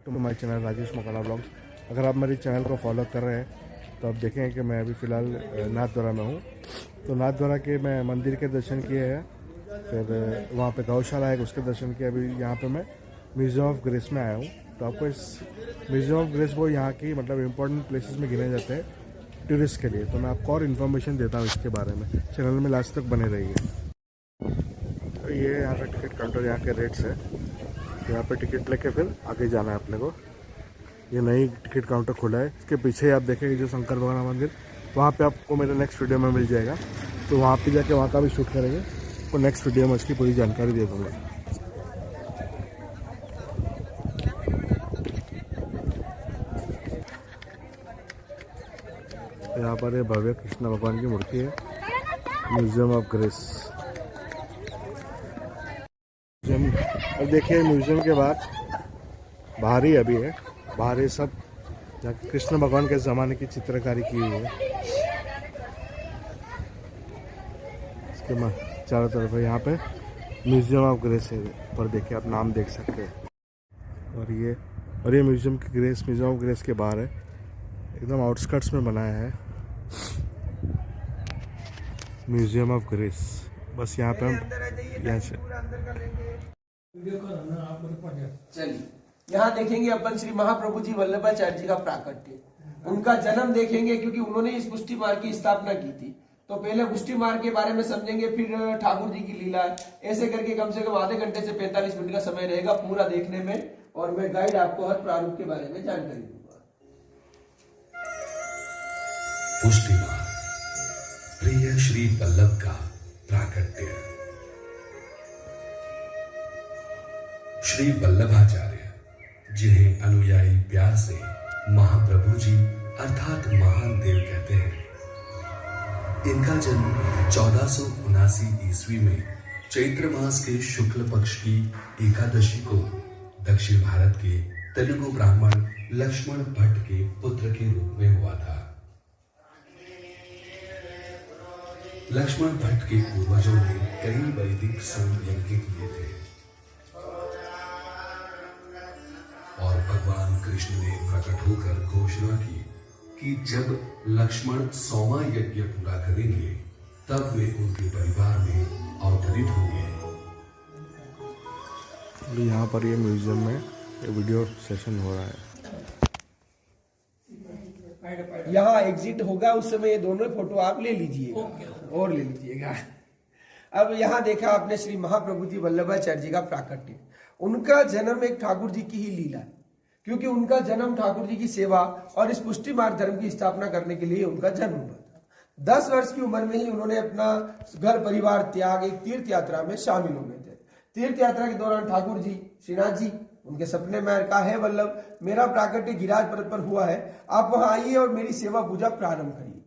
To my channel Rajesh मकाना blogs. अगर आप मेरे चैनल को फॉलो कर रहे हैं तो आप देखेंगे कि मैं अभी फ़िलहाल नाथद्वारा में हूँ। तो नाथद्वारा के मैं मंदिर के दर्शन किए हैं, फिर वहाँ पे गौशाला है उसके दर्शन किए। अभी यहाँ पे मैं म्यूज़ियम ऑफ ग्रेस में आया हूँ। तो आपको इस म्यूज़ियम ऑफ ग्रेस वो यहाँ की मतलब इम्पोर्टेंट प्लेसेस में गिने जाते हैं टूरिस्ट के लिए। तो मैं आपको और इन्फॉर्मेशन देता हूँ इसके बारे में। चैनल में लास्ट तक बने रहिए। तो ये यहाँ का टिकट काउंटर, यहाँ के रेट्स है। यहाँ पे टिकट लेके फिर आगे जाना है अपने को। ये नई टिकट काउंटर खुला है। इसके पीछे आप देखेंगे जो शंकर भगवान मंदिर, वहाँ पे आपको मेरे नेक्स्ट वीडियो में मिल जाएगा। तो वहाँ पे जाके वहाँ का भी शूट करेंगे। तो नेक्स्ट वीडियो में उसकी पूरी जानकारी दे दूँगा। यहाँ पर ये भव्य कृष्ण भगवान की मूर्ति है, म्यूजियम ऑफ ग्रेस। अब देखिए म्यूजियम के बाहर ही अभी है, बाहर ये सब जहाँ कृष्ण भगवान के ज़माने की चित्रकारी की हुई है। इसके चारों तरफ है। यहाँ पे म्यूजियम ऑफ ग्रेस है, पर देखिए आप नाम देख सकते हैं। और ये म्यूजियम ऑफ ग्रेस के बाहर है, एकदम आउटस्कर्ट्स में बनाया है म्यूजियम ऑफ ग्रेस। बस यहाँ पे हम यहाँ से चलिए यहाँ देखेंगे अपन श्री महाप्रभु जी वल्लभाचार्य जी का प्राकट्य। उनका जन्म देखेंगे क्योंकि उन्होंने इस पुष्टि मार्ग की स्थापना की थी। तो पहले पुष्टि मार्ग के बारे में समझेंगे, फिर ठाकुर जी की लीला, ऐसे करके कम से कम आधे घंटे से 45 मिनट का समय रहेगा पूरा देखने में। और मैं गाइड आपको हर प्रारूप के बारे में जानकारी दूंगा। पुष्टि मार्ग, प्रिय श्री वल्लभ का प्राकट्य। श्री वल्लभाचार्य, जिन्हें अनुयायी प्यार से महाप्रभु जी अर्थात महान देव कहते हैं, इनका जन्म 1479 ईस्वी में चैत्र मास के शुक्ल पक्ष की एकादशी को दक्षिण भारत के तेलुगु ब्राह्मण लक्ष्मण भट्ट के पुत्र के रूप में हुआ था। लक्ष्मण भट्ट के पूर्वजों ने कई वैदिक संघ यज्ञ किए थे और भगवान कृष्ण ने प्रकट होकर घोषणा की कि जब लक्ष्मण 100वां यज्ञ पूरा करेंगे तब वे उनके परिवार में अवतरित होंगे। यहाँ पर ये म्यूजियम में वीडियो सेशन हो रहा है। यहाँ एग्जिट होगा, उस समय ये दोनों फोटो आप ले लीजिएगा और ले लीजिएगा। अब यहाँ देखा आपने श्री महाप्रभु जी वल्लभाचार्य जी का प्राकट्य। उनका जन्म एक ठाकुर जी की ही लीला है, क्योंकि उनका जन्म ठाकुर जी की सेवा और इस पुष्टि मार्ग धर्म की स्थापना करने के लिए उनका जन्म हुआ था। 10 वर्ष की उम्र में ही उन्होंने अपना घर परिवार त्याग एक तीर्थ यात्रा में शामिल हो गए थे। तीर्थ यात्रा के दौरान ठाकुर जी श्रीनाथ जी उनके सपने में कहा, है वल्लभ, मेरा प्राकट्य गिरिराज पर्वत पर हुआ है, आप वहां आइए और मेरी सेवा पूजा प्रारंभ करिए।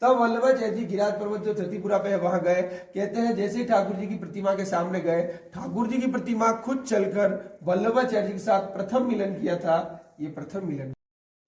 तब वल्लभाचार्य जी गिरिराज पर्वत जो त्रिपुरा पे है वहां गए। कहते हैं जैसे ही ठाकुर जी की प्रतिमा के सामने गए, ठाकुर जी की प्रतिमा खुद चलकर वल्लभाचार्य जी के साथ प्रथम मिलन किया था। ये प्रथम मिलन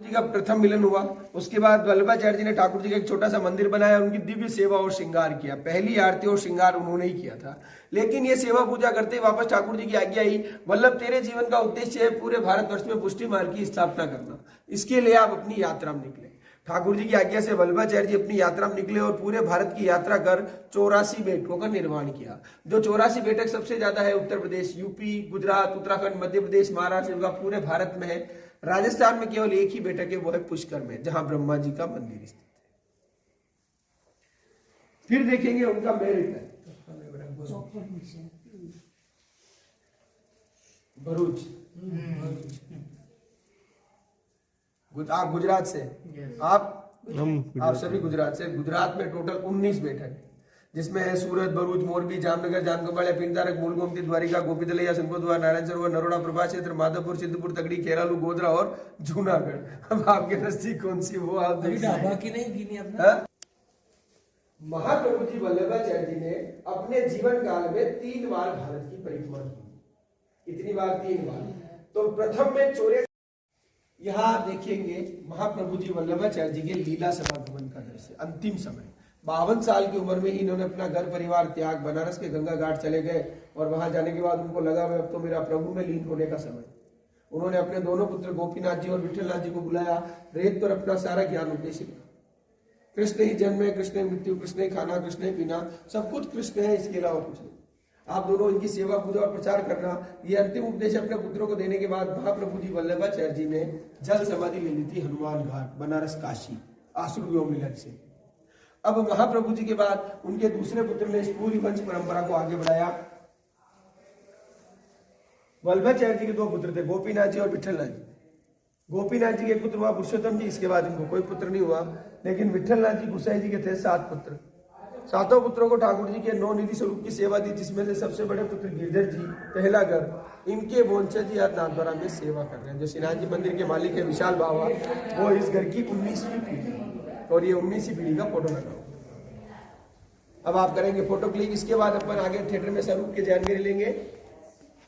जी का प्रथम मिलन हुआ। उसके बाद वल्लभाचार्य जी ने ठाकुर जी का एक छोटा सा मंदिर बनाया, उनकी दिव्य सेवा और श्रृंगार किया। पहली आरती और श्रृंगार उन्होंने ही किया था। लेकिन ये सेवा पूजा करते ही वापस ठाकुर जी की आज्ञा आई, वल्लभ तेरे जीवन का उद्देश्य है पूरे भारतवर्ष में पुष्टि मार्ग की स्थापना करना, इसके लिए आप अपनी यात्रा में निकले। ठाकुर जी की आज्ञा से वल्लभाचार्य जी अपनी यात्रा में निकले और पूरे भारत की यात्रा कर 84 बैठकों का निर्माण किया। जो 84 बैठक सबसे ज्यादा है उत्तर प्रदेश, यूपी, गुजरात, उत्तराखंड, मध्य प्रदेश, महाराष्ट्र, पूरे भारत में है। राजस्थान में केवल एक ही बैठक है, वो है पुष्कर में, जहां ब्रह्मा जी का मंदिर स्थित है। फिर देखेंगे उनका मेरिट है भरूच। आप गुजरात से, आप सभी गुजरात से। गुजरात में टोटल 19 बैठक है, जिसमें है सूरत, भरूच, मोरबी, जामनगर, जानकोबाड़िया, पिंडारक, मूल गोमती, द्वारिका, गोपीतलैया, शंखोद्वार, नारायण सरोवर, नरोड़ा, प्रभा क्षेत्र, माधवपुर, सिद्धपुर, तगड़ी, खेरालू, गोधरा और जूनागढ़। अब आपके नजदीक कौन सी वो आप देखिए। महाप्रभु जी वल्लभाचार्य जी ने अपने जीवन काल में 3 बार भारत की परिक्रमा की। कितनी बार? 3 बार। तो प्रथम में चोरे यहाँ देखेंगे महाप्रभु जी वल्लभाचार्य जी के लीला समागमन का दृश्य। अंतिम समय 52 साल की उम्र में ही इन्होंने अपना घर परिवार त्याग बनारस के गंगा घाट चले गए और वहां जाने के बाद उनको लगा अब तो मेरा प्रभु में लीन होने का समय। उन्होंने अपने दोनों पुत्र गोपीनाथ जी और विठलनाथ जी को बुलाया, रेत पर अपना सारा ज्ञान उद्देश्य लिखा। कृष्ण ही जन्म है, कृष्ण ही मृत्यु, कृष्ण ही खाना, कृष्ण ही पीना, सब कुछ कृष्ण है, इसके अलावा कुछ नहीं। आप दोनों इनकी सेवा पूजा और प्रचार करना, ये अंतिम उपदेश अपने पुत्रों को देने के बाद महाप्रभु जी वल्लभाचार्य जी ने जल समाधि ले ली थी हनुमान घाट, बनारस, काशी, आसुर व्योम मिलन से। अब महाप्रभु जी के बाद उनके दूसरे पुत्र ने इस पूरी वंश परंपरा को आगे बढ़ाया। वल्लभाचार्य जी के दो पुत्र थे, गोपीनाथ जी और विठलनाथ जी। गोपीनाथ जी के पुत्र हुआ पुरुषोत्तम जी, इसके बाद इनको कोई पुत्र नहीं हुआ। लेकिन विठलनाथ जी गुसाई जी के थे 7 पुत्र। सातों पुत्रों को ठाकुर जी के 9 निधि स्वरूप की सेवा दी, जिसमें से सबसे बड़े पुत्र गिरधर जी, पहला घर, इनके वंशज जी आज नाथद्वारा में सेवा कर रहे हैं। जो श्रीनाथ जी मंदिर के मालिक है विशाल बाबा, वो इस घर की 19वीं पीढ़ी, और ये 19वीं पीढ़ी का फोटो लगा। अब आप करेंगे फोटो क्लिक, इसके बाद अपन आगे थिएटर में स्वरूप की जानकारी लेंगे।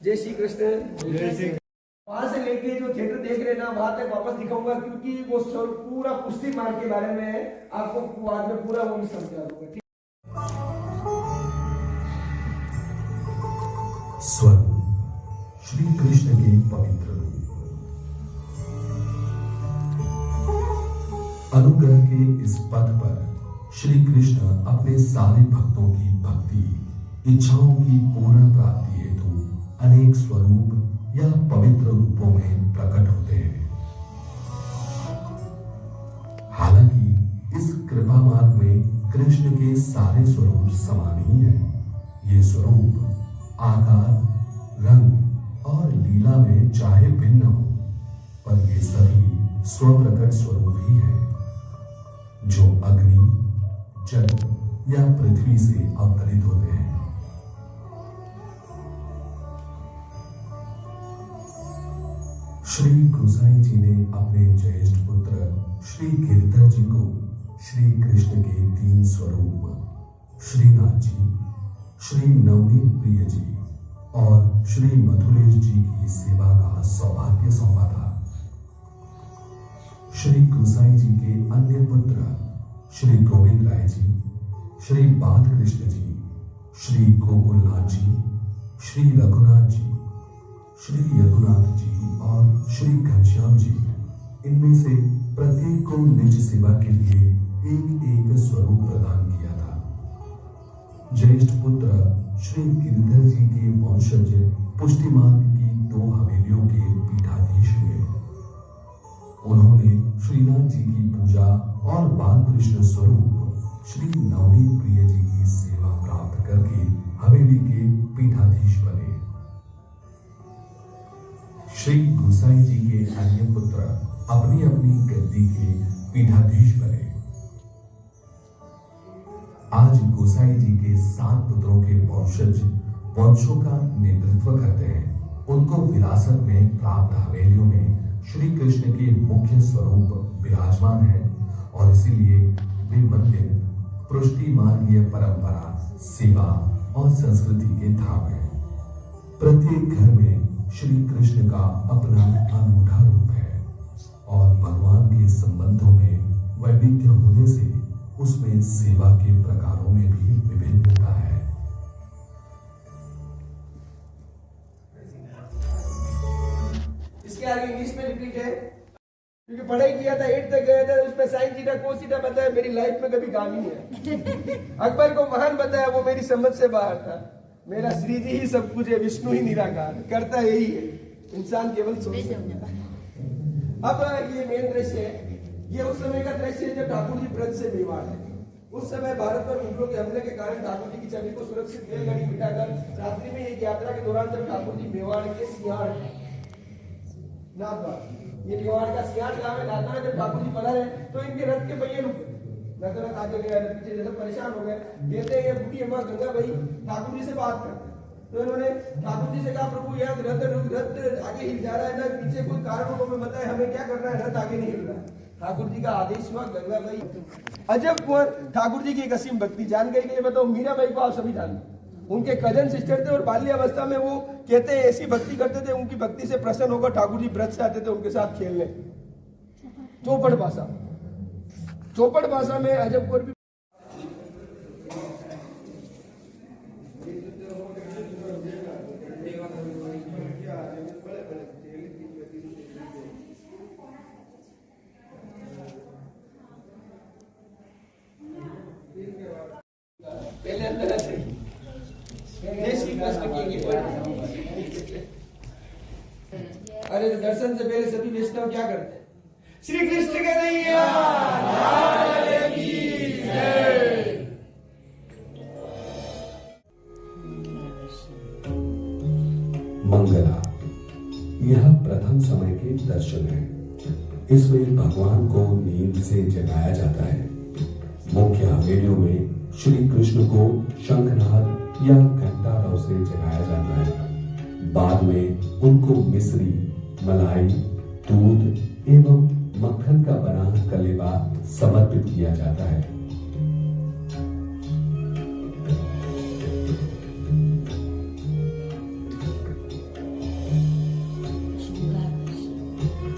जय श्री कृष्ण। वहां से लेके जो थिएटर देख रहे हैं ना, वहां तक वापस दिखाऊंगा, क्योंकि वो पूरा पुष्टि मार्ग के बारे में आपको बाद में पूरा वो भी समझा दूंगा। स्वरूप श्री कृष्ण के पवित्र रूप। अनुग्रह के इस पथ पर श्री कृष्ण अपने सारे भक्तों की भक्ति, इच्छाओं की पूर्ण प्राप्ति हेतु अनेक स्वरूप या पवित्र रूपों में प्रकट होते हैं। हालांकि इस कृपा मार्ग में कृष्ण के सारे स्वरूप समान ही हैं। ये स्वरूप आकार, रंग और लीला में चाहे भिन्न हो, पर ये सभी स्वप्रकट स्वरूप ही हैं, जो अग्नि, जल या पृथ्वी से अवतरित होते हैं। श्री गोसाई जी ने अपने ज्येष्ठ पुत्र श्री गिरधर जी को श्री कृष्ण के 3 स्वरूप श्रीनाथ जी, श्री नवनीत प्रिय जी और श्री मधुरेश जी की सेवा का सौभाग्य सौंपा था। श्री गोसाई जी के अन्य पुत्र श्री गोविंद राय जी, श्री बाल कृष्ण जी, श्री गोकुलनाथ जी, श्री रघुनाथ जी, श्री यदुनाथ जी और श्री घनश्याम जी, इनमें से प्रत्येक को निज सेवा के लिए एक स्वरूप प्रदान किया था। ज्येष्ठ पुत्र श्री गिरधर जी के वंशज पुष्टि मार्ग की 2 हवेलियों के पीठाधीश हुए। उन्होंने श्रीनाथ जी की पूजा और बाल कृष्ण स्वरूप श्री नवनीत प्रिय जी की सेवा प्राप्त करके हवेली के पीठाधीश बने। श्री गोसाई जी के अन्य पुत्र अपनी अपनी गद्दी के पीठाधीश बने। आज गोसाई जी के 7 पुत्रों के वंशज वंशों का नेतृत्व करते हैं। उनको विरासत में प्राप्त हवेलियों में श्री कृष्ण के मुख्य स्वरूप विराजमान है, और इसीलिए वे मंदिर पुष्टि मार्गीय परंपरा, सेवा और संस्कृति के धाम है। प्रत्येक घर में श्री कृष्ण का अपना अनूठा रूप है, और भगवान के संबंधों में वैविध्य होने से उसमें सेवा के प्रकारों में भी विभिन्नता है। इसके आगे इंग्लिश में रिपीट है, क्योंकि पढ़ाई किया था 8 तक गया था, उसमें साइन थीटा कोस थीटा बताया, मेरी लाइफ में कभी काम ही है। अकबर को महान बताया, वो मेरी समझ से बाहर था। मेरा श्री जी ही सब कुछ है, विष्णु ही निराकार, करता यही है, इंसान केवल सोच सकता है। अब ये मेन दृश्य है, ये उस समय का दृश्य है जब ठाकुर जी ब्रज से मेवाड़ है। उस समय भारत पर मुगलों के हमले के कारण ठाकुर जी की छवि को सुरक्षित रेलगाड़ी बिठाकर रात्रि में एक यात्रा के दौरान जब ठाकुर जी मेवाड़ के सियाड़ नाथद्वारा, ये मेवाड़ का सियाड़ गांव है, नाथद्वारा जब ठाकुर जी पधारे तो इनके रथ के पहिए रुके। नजर आगे गया, पीछे जैसे परेशान हो गए, कहते हैं ये बूढ़ी अम्मा गंगा भाई ठाकुर जी से बात कर। तो इन्होंने ठाकुर जी से कहा, प्रभु यह रथ आगे हिल जा रहा है ना, पीछे कोई कारण हो हमें बताए, हमें क्या करना है, रथ आगे नहीं हिल रहा। ठाकुर जी का आदेश हुआ, गंगा भाई अजब कुंवर ठाकुर जी की एक असीम भक्ति जान गई कि ये बताओ, मीरा भाई को आप सभी जानते, उनके कजन सिस्टर थे और बाल्यावस्था में वो कहते हैं ऐसी भक्ति करते थे, उनकी भक्ति से प्रसन्न होकर ठाकुर जी ब्रज से आते थे उनके साथ खेलने। चौपड़ भाषा में अजब कुंवर भी दर्शन से पहले सभी वैष्णव क्या करते हैं? श्री कृष्ण कन्हैया लाल की जय। मंगला यह प्रथम समय के दर्शन है। इसमें भगवान को नींद से जगाया जाता है। मुख्य हवेलियों में श्री कृष्ण को शंखनाद या घंटारों से जगाया जाता है। बाद में उनको मिश्री, मलाई, दूध एवं मक्खन का बना कलेवा समर्पित किया जाता है।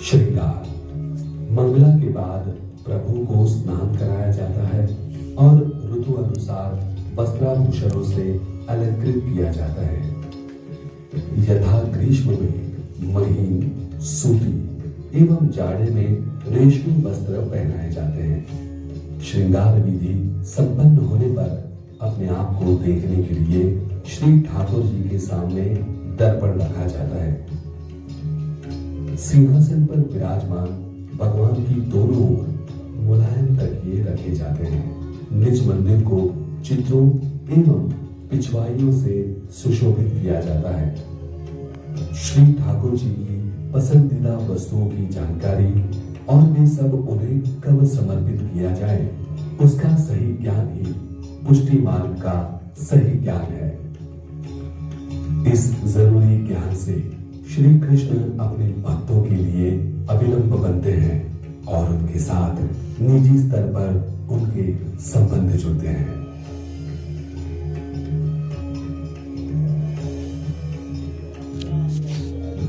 श्रृंगार मंगला के बाद प्रभु को स्नान कराया जाता है और ऋतु अनुसार वस्त्राभूषणों से अलंकृत किया जाता है। यथा ग्रीष्म में महीन, सूती एवं जाड़े में रेशमी वस्त्र पहनाए जाते हैं। श्रृंगार विधि संपन्न होने पर अपने आप को देखने के लिए श्री ठाकुर जी के सामने दर्पण रखा जाता है। सिंहासन पर विराजमान भगवान की दोनों ओर मुलायम तकिए रखे जाते हैं। निज मंदिर को चित्रों एवं पिछवाइयों से सुशोभित किया जाता है। श्री ठाकुर जी की पसंदीदा वस्तुओं की जानकारी और वे सब उन्हें कब समर्पित किया जाए उसका सही ज्ञान ही पुष्टि मार्ग का सही ज्ञान है। इस जरूरी ज्ञान से श्री कृष्ण अपने भक्तों के लिए अविलंब बनते हैं और उनके साथ निजी स्तर पर उनके संबंध जुड़ते हैं।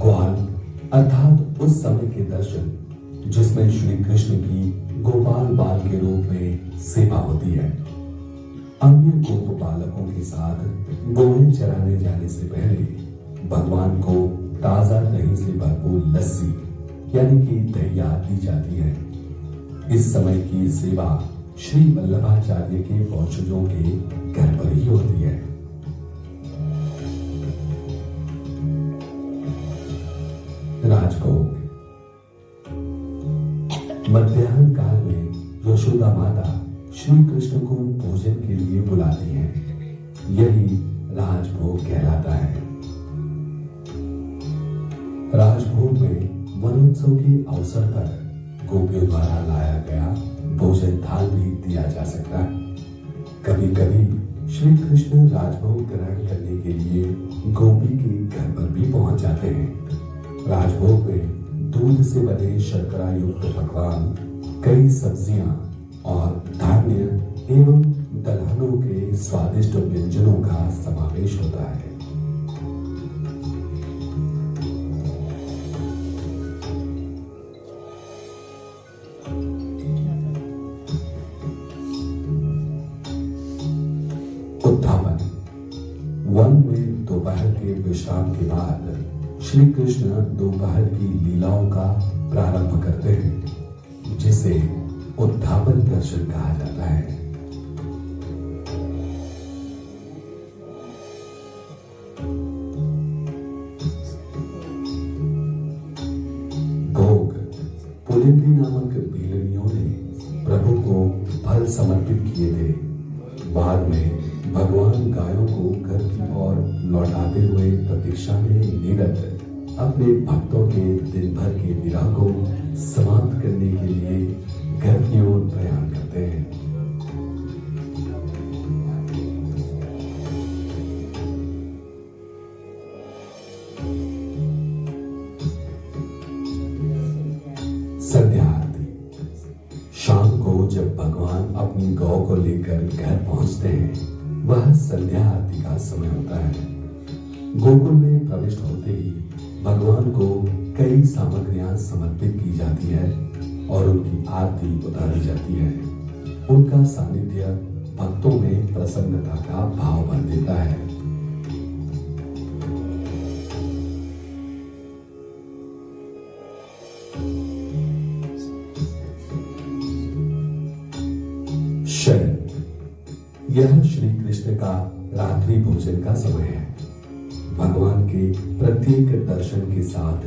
ग्वाल अर्थात उस समय के दर्शन जिसमें श्री कृष्ण की गोपाल बाल के रूप में सेवा होती है। अन्य गोपालकों के साथ गोविंद चराने जाने से पहले भगवान को ताजा दही से भरपूर लस्सी यानी कि दहिया दी जाती है। इस समय की सेवा श्री वल्लभाचार्य के वंशजों के घर पर ही होती है। राजभोग मध्याह्न काल में यशोदा माता श्री कृष्ण को भोजन के लिए बुलाती हैं। यही राजभोग कहलाता है। राजभोग में वनोत्सव के अवसर पर गोपियों द्वारा लाया गया भोजन थाल भी दिया जा सकता है। कभी कभी श्री कृष्ण राजभोग ग्रहण करने के लिए गोपी के घर पर भी पहुंच जाते हैं। राजभोग में दूध से बने शर्करा युक्त पकवान, कई सब्जियां और धान्य एवं दलहनों के स्वादिष्ट व्यंजनों का समावेश होता है। उत्थापन वन में दोपहर के विश्राम के बाद श्री कृष्ण दोपहर की लीलाओं का प्रारंभ करते हैं, जिसे उत्थापन दर्शन कहा जाता है। भोग पुलिंदी नामक बीलनियों ने प्रभु को फल समर्पित किए थे। बाद में भगवान गायों को घर की ओर लौटाते हुए प्रतीक्षा में निरत अपने भक्तों के दिन भर के विरह को समाप्त करने के लिए घर की ओर प्रयाण करते हैं। संध्या आरती शाम को जब भगवान अपनी गौ को लेकर घर पहुंचते हैं, वह संध्या आरती का समय होता है। गोकुल में प्रविष्ट होते ही भगवान को कई सामग्रियां समर्पित की जाती है और उनकी आरती उतारी जाती है। उनका सानिध्य भक्तों में प्रसन्नता का भाव भर देता है। शयन यह श्री कृष्ण का रात्रि भोजन का समय है। भगवान के प्रत्येक दर्शन के साथ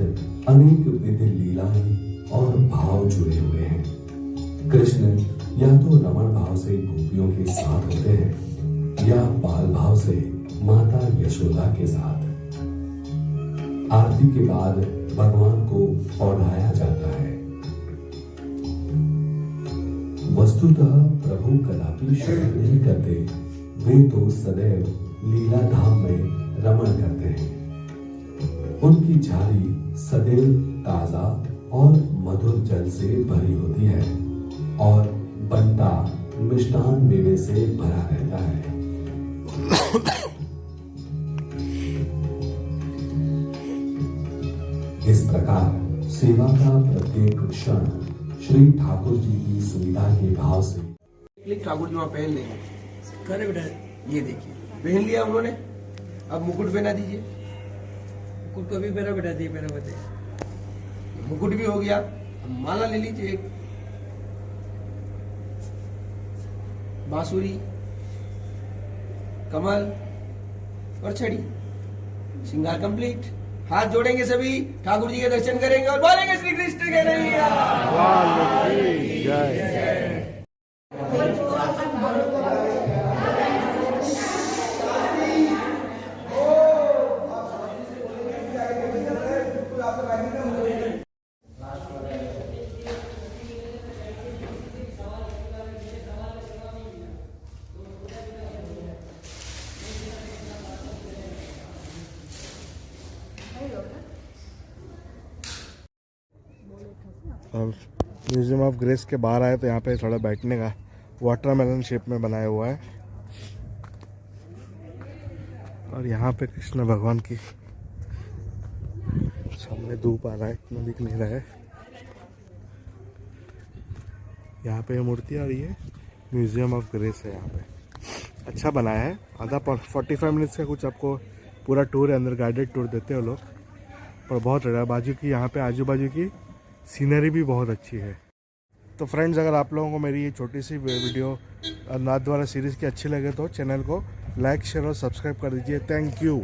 अनेक विधि लीलाएं और भाव जुड़े हुए हैं। कृष्ण या तो रमण भाव से गोपियों के साथ होते हैं या बाल भाव से माता यशोदा के साथ। आरती के बाद भगवान को ओढ़ाया जाता है। वस्तुतः प्रभु कदापि शयन नहीं करते, वे तो सदैव लीला धाम में रमण करते हैं। उनकी झाड़ी सदैव ताजा और मधुर जल से भरी होती है और बंटा मिष्टान मेवे से भरा रहता है। इस प्रकार सेवा का प्रत्येक क्षण श्री ठाकुर जी की सुविधा के भाव से ठाकुर जी वहां पहन लेंगे। करे बेटा, ये देखिए पहन लिया उन्होंने, अब मुकुट पहना दीजिए। मुकुट को भी पहना बेटा, दिए पहना बते। मुकुट भी हो गया, अब माला ले लीजिए एक, बांसुरी, कमल और छड़ी, श्रृंगार कंप्लीट। हाथ जोड़ेंगे सभी, ठाकुर जी के दर्शन करेंगे और बोलेंगे श्री कृष्ण कन्हैया जय। और म्यूजियम ऑफ ग्रेस के बाहर आए तो यहाँ पे थोड़ा बैठने का वाटरमेलन शेप में बनाया हुआ है। और यहाँ पे कृष्ण भगवान की सामने धूप आ रहा है, इतना दिख नहीं रहा है। यहाँ पे मूर्ति और ये म्यूजियम ऑफ ग्रेस है। यहाँ पे अच्छा बनाया है। आधा 45 मिनट्स का कुछ आपको पूरा टूर है, अंदर गाइडेड टूर देते हैं लोग, पर बहुत बाजू की यहाँ पे आजू बाजू की सीनरी भी बहुत अच्छी है। तो फ्रेंड्स, अगर आप लोगों को मेरी ये छोटी सी वीडियो नाथ द्वारा सीरीज़ की अच्छी लगे तो चैनल को लाइक शेयर और सब्सक्राइब कर दीजिए। Thank you.